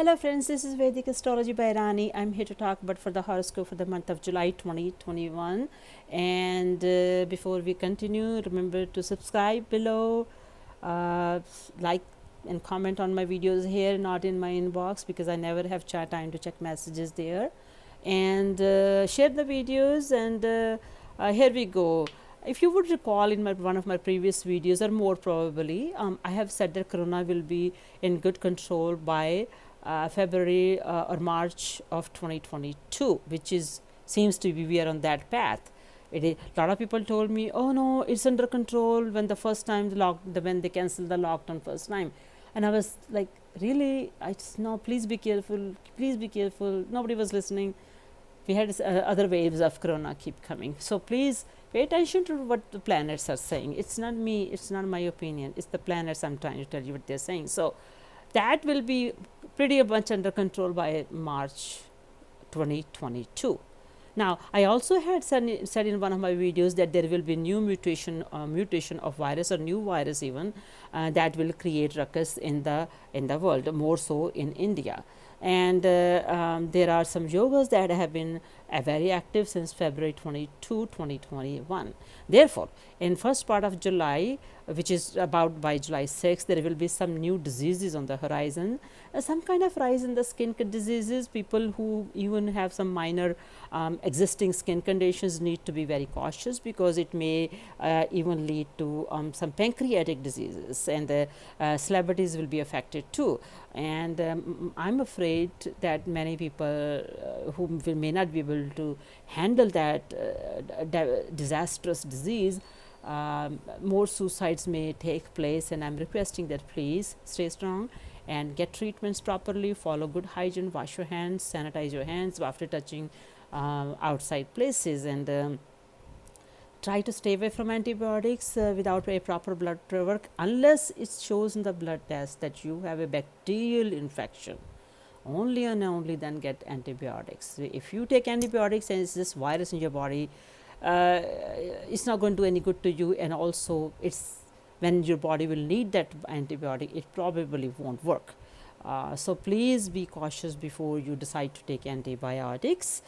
Hello friends, this is Vedic Astrology by Rani. I'm here to talk about for the horoscope for the month of July 2021. And before we continue, remember to subscribe below, like and comment on my videos here, not in my inbox because I never have time to check messages there. And share the videos and here we go. If you would recall in one of my previous videos, or more probably, I have said that Corona will be in good control by February or March of 2022, which is seems to be we are on that path. A lot of people told me, "Oh no, it's under control." When the first time when they canceled the lockdown first time, and I was like, "Really? I just no. Please be careful. Please be careful." Nobody was listening. We had other waves of Corona keep coming. So please pay attention to what the planets are saying. It's not me. It's not my opinion. It's the planets. I'm trying to tell you what they're saying. So that will be pretty much under control by March 2022. Now, I also had said in one of my videos that there will be new mutation of virus or new virus even that will create ruckus in the world, more so in India. And there are some yogas that have been very active since February 22, 2021. Therefore, in first part of July, which is about by July 6th, there will be some new diseases on the horizon, some kind of rise in the skin diseases. People who even have some minor existing skin conditions need to be very cautious because it may even lead to some pancreatic diseases, and the celebrities will be affected too. And I'm afraid that many people who may not be able to handle that disastrous disease, more suicides may take place, and I'm requesting that please stay strong and get treatments properly, follow good hygiene, wash your hands, sanitize your hands after touching outside places, and try to stay away from antibiotics without a proper blood work unless it shows in the blood test that you have a bacterial infection. Only and only then get antibiotics. If you take antibiotics and it's this virus in your body, it's not going to do any good to you, and also it's when your body will need that antibiotic, it probably won't work. So please be cautious before you decide to take antibiotics.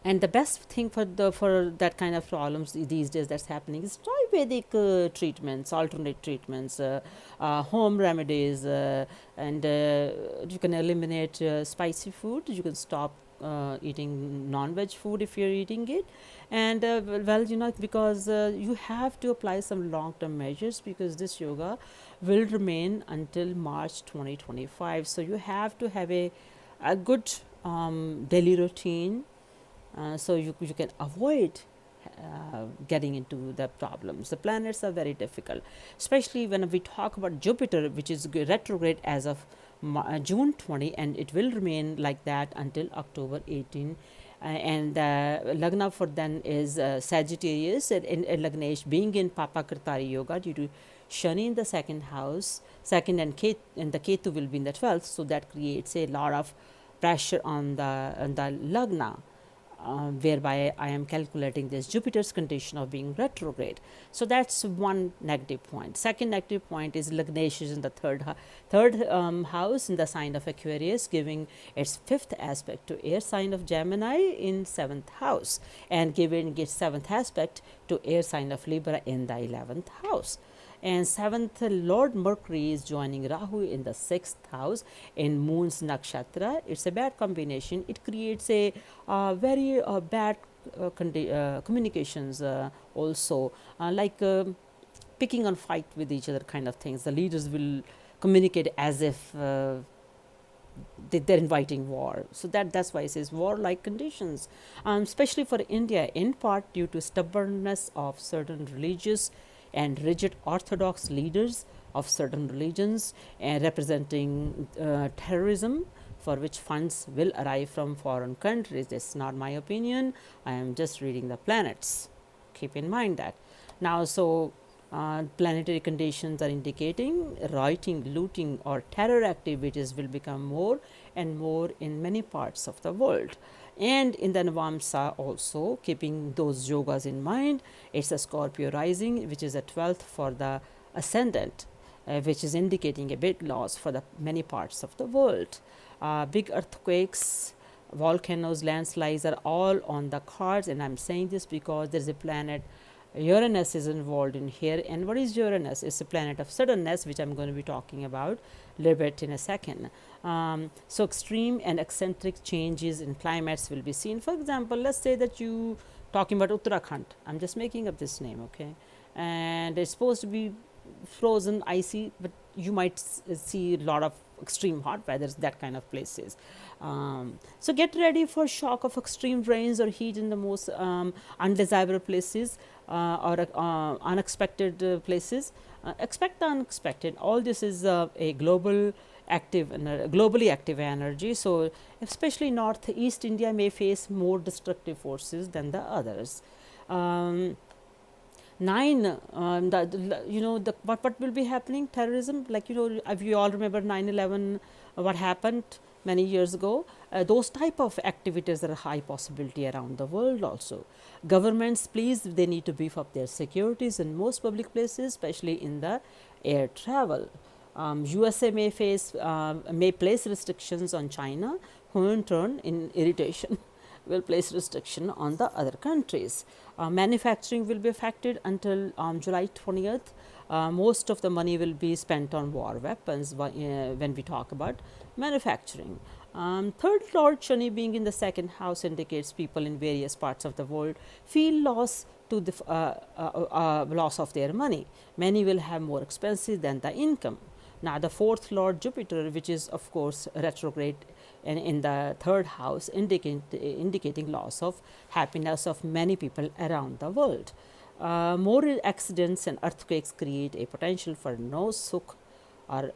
And the best thing for that kind of problems these days that's happening is try Vedic treatments, alternate treatments, home remedies, and you can eliminate spicy food. You can stop eating non-veg food if you're eating it, and because you have to apply some long-term measures because this yoga will remain until March 2025. So you have to have a good daily routine, so you can avoid getting into the problems. The planets are very difficult, especially when we talk about Jupiter, which is retrograde as of June 20, and it will remain like that until October 18. And Lagna for then is Sagittarius, and Lagnesh being in Papa Kartari Yoga due to Shani in the second house, and the Ketu will be in the 12th, so that creates a lot of pressure on the Lagna. Whereby I am calculating this Jupiter's condition of being retrograde. So that's one negative point. Second negative point is Lagnesh is in the third house in the sign of Aquarius, giving its fifth aspect to air sign of Gemini in seventh house, and giving its seventh aspect to air sign of Libra in the 11th house. And seventh, Lord Mercury is joining Rahu in the sixth house in Moon's nakshatra. It's a bad combination. It creates a very bad communications also, like picking on fight with each other kind of things. The leaders will communicate as if they're inviting war. So that's why it says war-like conditions, especially for India, in part due to stubbornness of certain religious and rigid orthodox leaders of certain religions, representing terrorism, for which funds will arrive from foreign countries. That's not my opinion. I am just reading the planets. Keep in mind that. Now, so planetary conditions are indicating rioting, looting, or terror activities will become more and more in many parts of the world. And in the Navamsa also, keeping those yogas in mind, it's a Scorpio rising, which is a 12th for the ascendant. which is indicating a big loss for the many parts of the world. Big earthquakes, volcanoes, landslides are all on the cards, and I'm saying this because there's a planet Uranus is involved in here. And what is Uranus? It's a planet of suddenness, which I'm going to be talking about a little bit in a second. So extreme and eccentric changes in climates will be seen. For example, let's say that you talking about Uttarakhand. I'm just making up this name, okay? And it's supposed to be frozen, icy, but you might see a lot of extreme hot weather, that kind of places. So get ready for shock of extreme rains or heat in the most undesirable places or unexpected places. Expect the unexpected. All this is a globally active energy. So especially northeast India may face more destructive forces than the others. What will be happening? Terrorism, like if you all remember 9/11, what happened many years ago. Those type of activities are a high possibility around the world also. Governments, please, they need to beef up their securities in most public places, especially in the air travel. USA may place restrictions on China, who in turn, in irritation, will place restriction on the other countries. Manufacturing will be affected until July 20th. Most of the money will be spent on war weapons when we talk about manufacturing. Third Lord Shani being in the second house indicates people in various parts of the world feel loss to the loss of their money. Many will have more expenses than the income. Now the fourth Lord Jupiter, which is of course retrograde and in the third house, indicating loss of happiness of many people around the world. More accidents and earthquakes create a potential for no sukh or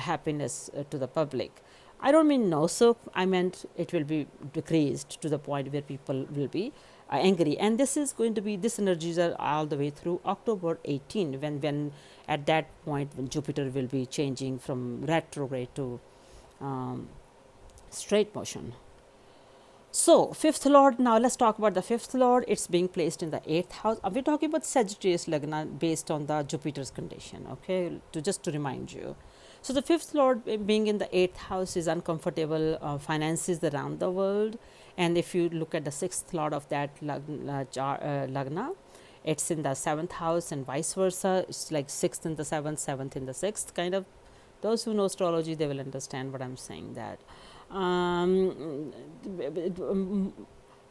happiness to the public. I don't mean no sukh, I meant it will be decreased to the point where people will be angry. And this is going to be, this energies are all the way through October 18, when at that point when Jupiter will be changing from retrograde to straight motion. So, fifth lord, now let's talk about the fifth lord. It's being placed in the 8th house. We're talking about Sagittarius Lagna based on the Jupiter's condition, okay, to remind you. So, the fifth lord being in the 8th house is uncomfortable finances around the world. And if you look at the sixth lord of that Lagna, it's in the 7th house and vice versa. It's like 6th in the 7th, 7th in the 6th, kind of. Those who know astrology, they will understand what I'm saying, that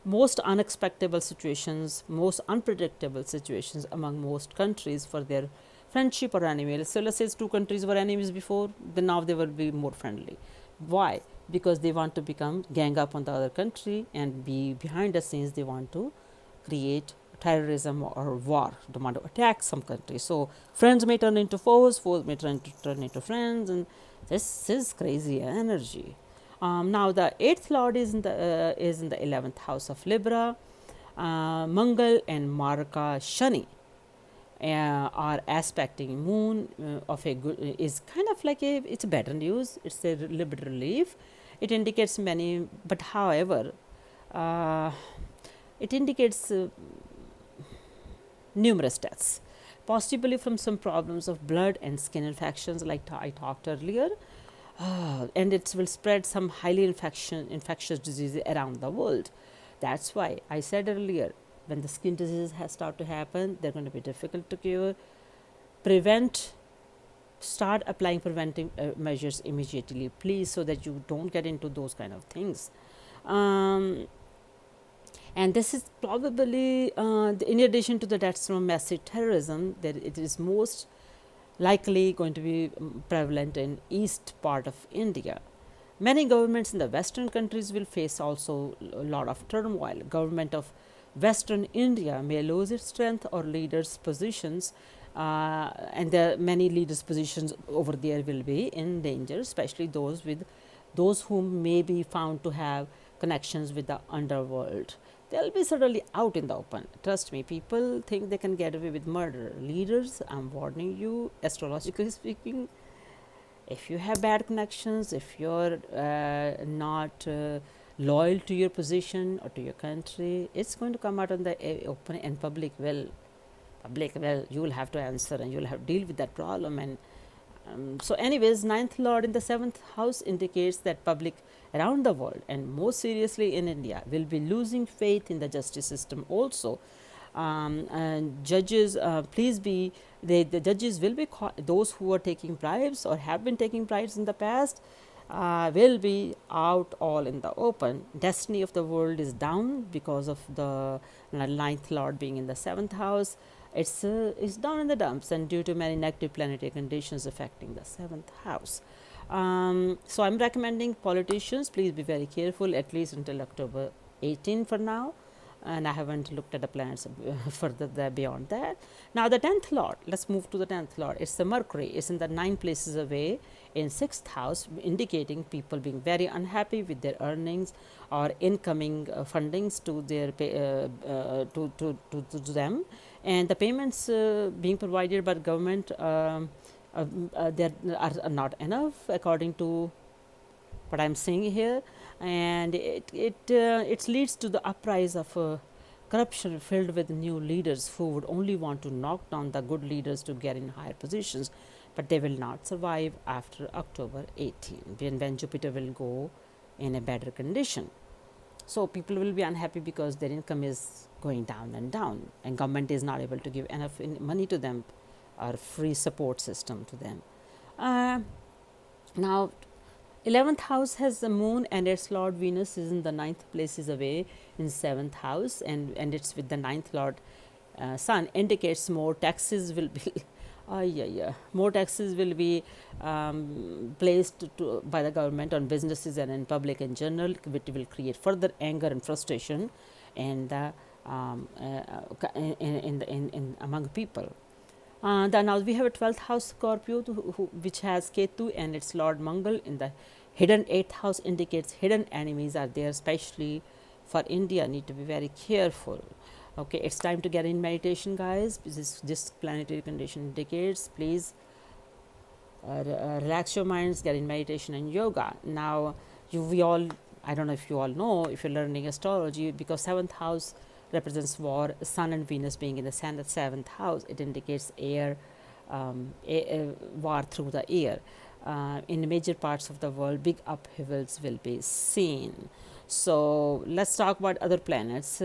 most unexpected situations, most unpredictable situations among most countries for their friendship or enemy. So let's say two countries were enemies before, then now they will be more friendly. Why? Because they want to gang up on the other country and be behind the scenes. They want to create terrorism or war, they want to attack some country. So friends may turn into foes, foes may turn into friends, and this is crazy energy. Now the 8th lord is in the 11th house of Libra. Mangal and Marka Shani are aspecting moon of a good, is kind of like it's better news. It's a little bit relief. It indicates many, but however, it indicates numerous deaths, possibly from some problems of blood and skin infections, like I talked earlier. And it will spread some highly infectious diseases around the world. That's why I said earlier, when the skin diseases start to happen, they're going to be difficult to cure. Start applying preventive measures immediately, please, so that you don't get into those kind of things. And this is probably, in addition to the deaths from massive terrorism, that it is most likely going to be prevalent in east part of India. Many governments in the western countries will face also a lot of turmoil. Government of western India may lose its strength or leaders positions, and there are many leaders positions over there will be in danger, especially those who may be found to have connections with the underworld. They'll be suddenly out in the open. Trust me, people think they can get away with murder. Leaders, I'm warning you, astrologically speaking, if you have bad connections, if you're not loyal to your position or to your country, it's going to come out in the open and public. Well, you will have to answer and you will have to deal with that problem. And So anyways, ninth lord in the seventh house indicates that public around the world, and more seriously in India, will be losing faith in the justice system also. And judges, please be, the judges will be those who are taking bribes or have been taking bribes in the past, will be out all in the open. Destiny of the world is down because of the ninth lord being in the seventh house. It's down in the dumps, and due to many negative planetary conditions affecting the seventh house. So I'm recommending politicians, please be very careful at least until October 18 for now, and I haven't looked at the planets further there beyond that. Now the 10th lord, let's move to the 10th lord. It's the Mercury. It's in the 9 places away in 6th house, indicating people being very unhappy with their earnings or incoming fundings to their to them, and the payments being provided by the government, there are not enough according to what I'm saying here, and it leads to the uprise of corruption filled with new leaders who would only want to knock down the good leaders to get in higher positions, but they will not survive after October 18 when Jupiter will go in a better condition. So people will be unhappy because their income is going down, and government is not able to give enough money to them or free support system to them. Now 11th house has the moon, and its lord Venus is in the 9th place is away in 7th house, and it's with the 9th lord sun, indicates more taxes will be more taxes will be placed by the government on businesses and in public in general, which will create further anger and frustration and in among people. Then now we have a 12th house Scorpio, which has Ketu and its lord Mangal in the hidden 8th house, indicates hidden enemies are there, especially for India. Need to be very careful. Okay, it's time to get in meditation, guys. This planetary condition indicates, please relax your minds, get in meditation and yoga. Now we all, I don't know if you all know, if you're learning astrology, because 7th house represents war, Sun and Venus being in the 7th house, it indicates air, war through the air. In major parts of the world, big upheavals will be seen. So let's talk about other planets.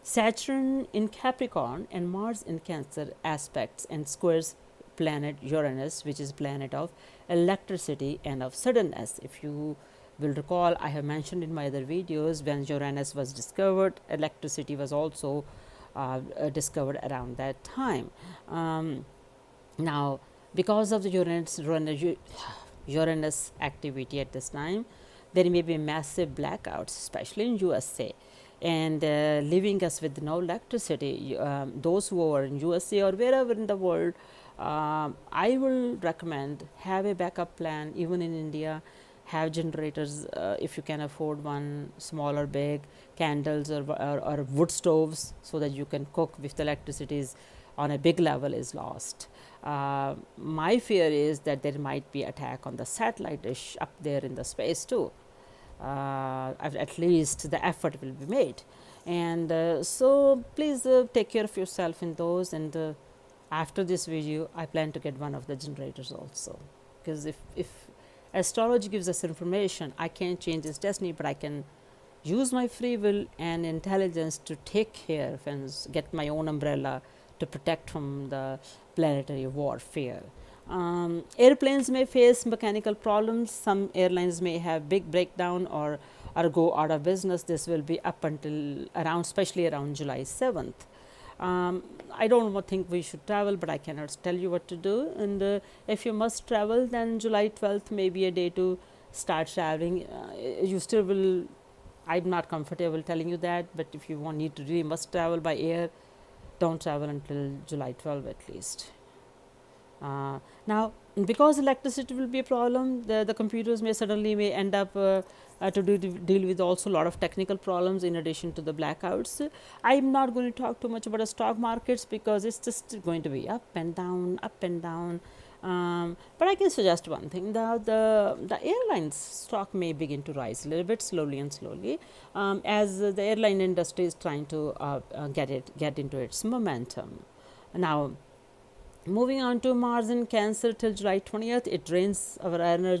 Saturn in Capricorn and Mars in Cancer aspects and squares planet Uranus, which is planet of electricity and of suddenness. If you will recall, I have mentioned in my other videos, when Uranus was discovered, electricity was also discovered around that time. Now, because of the Uranus activity at this time, there may be massive blackouts, especially in USA, and leaving us with no electricity. Those who are in USA or wherever in the world, I will recommend have a backup plan. Even in India, have generators if you can afford one, small or big, candles or wood stoves, so that you can cook if the electricity is on a big level is lost. My fear is that there might be attack on the satellite dish up there in the space too. At least the effort will be made, and so please take care of yourself in those, and after this video I plan to get one of the generators also, because if astrology gives us information, I can't change its destiny, but I can use my free will and intelligence to take care of and get my own umbrella to protect from the planetary warfare. Airplanes may face mechanical problems. Some airlines may have big breakdown or go out of business. This will be up until around, especially around July 7th. I don't think we should travel, but I cannot tell you what to do. And if you must travel, then July 12th may be a day to start traveling. You still will, I'm not comfortable telling you that, but if you need to really must travel by air, don't travel until July 12th at least. Now, because electricity will be a problem, the computers may end up to deal with also a lot of technical problems in addition to the blackouts. I'm not going to talk too much about the stock markets because it's just going to be up and down, up and down. But I can suggest one thing: the airlines stock may begin to rise a little bit slowly as the airline industry is trying to get into its momentum. Now, Moving on to Mars in Cancer till July 20th, it drains our energy